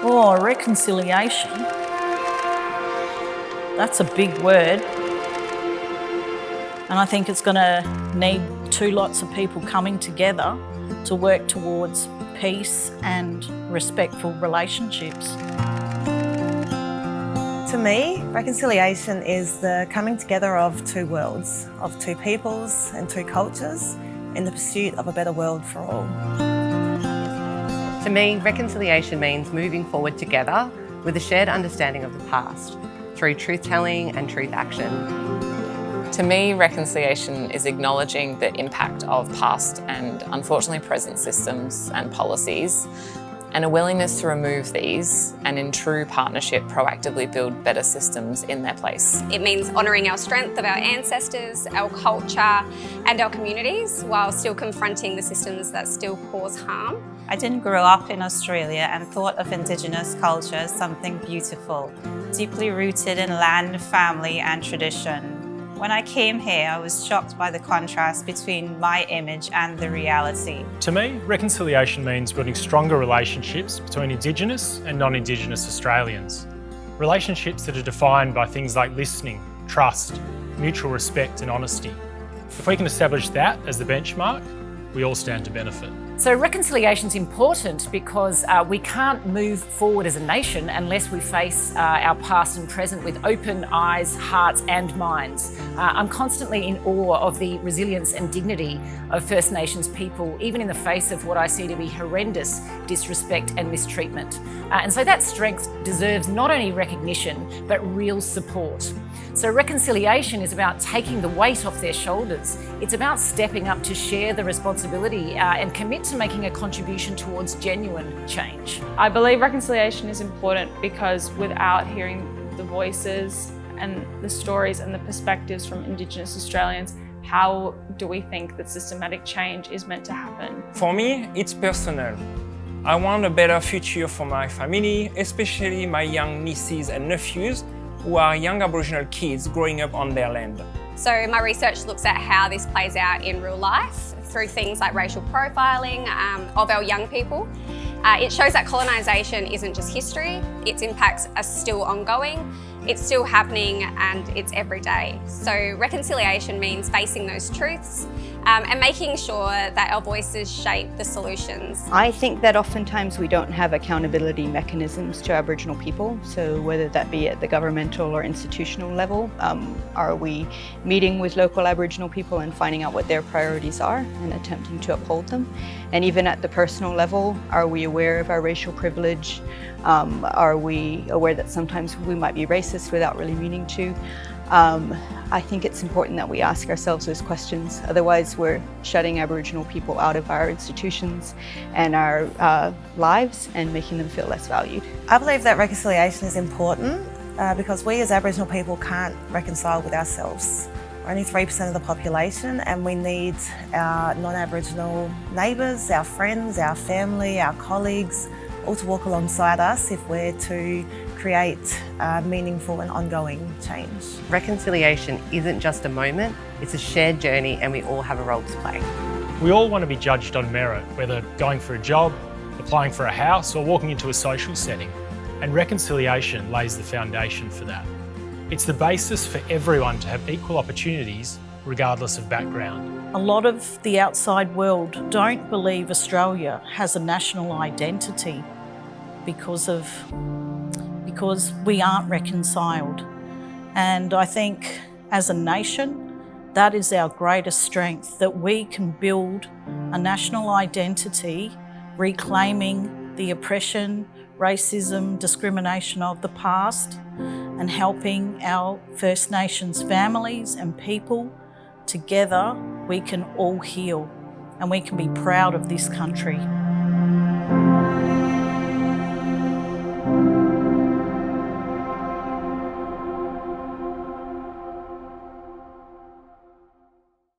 Oh, reconciliation. That's a big word. And I think it's going to need two lots of people coming together to work towards peace and respectful relationships. To me, reconciliation is the coming together of two worlds, of two peoples and two cultures in the pursuit of a better world for all. To me, reconciliation means moving forward together with a shared understanding of the past through truth-telling and truth action. To me, reconciliation is acknowledging the impact of past and unfortunately present systems and policies, and a willingness to remove these and in true partnership proactively build better systems in their place. It means honouring our strength of our ancestors, our culture and our communities while still confronting the systems that still cause harm. I didn't grow up in Australia and thought of Indigenous culture as something beautiful, deeply rooted in land, family and tradition. When I came here, I was shocked by the contrast between my image and the reality. To me, reconciliation means building stronger relationships between Indigenous and non-Indigenous Australians. Relationships that are defined by things like listening, trust, mutual respect and honesty. If we can establish that as the benchmark, we all stand to benefit. So reconciliation is important because we can't move forward as a nation unless we face our past and present with open eyes, hearts and minds. I'm constantly in awe of the resilience and dignity of First Nations people, even in the face of what I see to be horrendous disrespect and mistreatment. And so that strength deserves not only recognition, but real support. So reconciliation is about taking the weight off their shoulders. It's about stepping up to share the responsibility and commit to making a contribution towards genuine change. I believe reconciliation is important because without hearing the voices and the stories and the perspectives from Indigenous Australians, how do we think that systematic change is meant to happen? For me, it's personal. I want a better future for my family, especially my young nieces and nephews, who are young Aboriginal kids growing up on their land. So my research looks at how this plays out in real life through things like racial profiling of our young people. It shows that colonisation isn't just history, its impacts are still ongoing, it's still happening and it's every day. So reconciliation means facing those truths and making sure that our voices shape the solutions. I think that oftentimes we don't have accountability mechanisms to Aboriginal people. So whether that be at the governmental or institutional level, are we meeting with local Aboriginal people and finding out what their priorities are and attempting to uphold them? And even at the personal level, are we aware of our racial privilege? Are we aware that sometimes we might be racist without really meaning to? I think it's important that we ask ourselves those questions. Otherwise, we're shutting Aboriginal people out of our institutions and our lives and making them feel less valued. I believe that reconciliation is important because we as Aboriginal people can't reconcile with ourselves. We're only 3% of the population and we need our non-Aboriginal neighbours, our friends, our family, our colleagues, all to walk alongside us if we're to create meaningful and ongoing change. Reconciliation isn't just a moment, it's a shared journey and we all have a role to play. We all want to be judged on merit, whether going for a job, applying for a house or walking into a social setting. And reconciliation lays the foundation for that. It's the basis for everyone to have equal opportunities regardless of background. A lot of the outside world don't believe Australia has a national identity because we aren't reconciled. And I think as a nation, that is our greatest strength, that we can build a national identity, reclaiming the oppression, racism, discrimination of the past, and helping our First Nations families and people. Together, we can all heal and we can be proud of this country.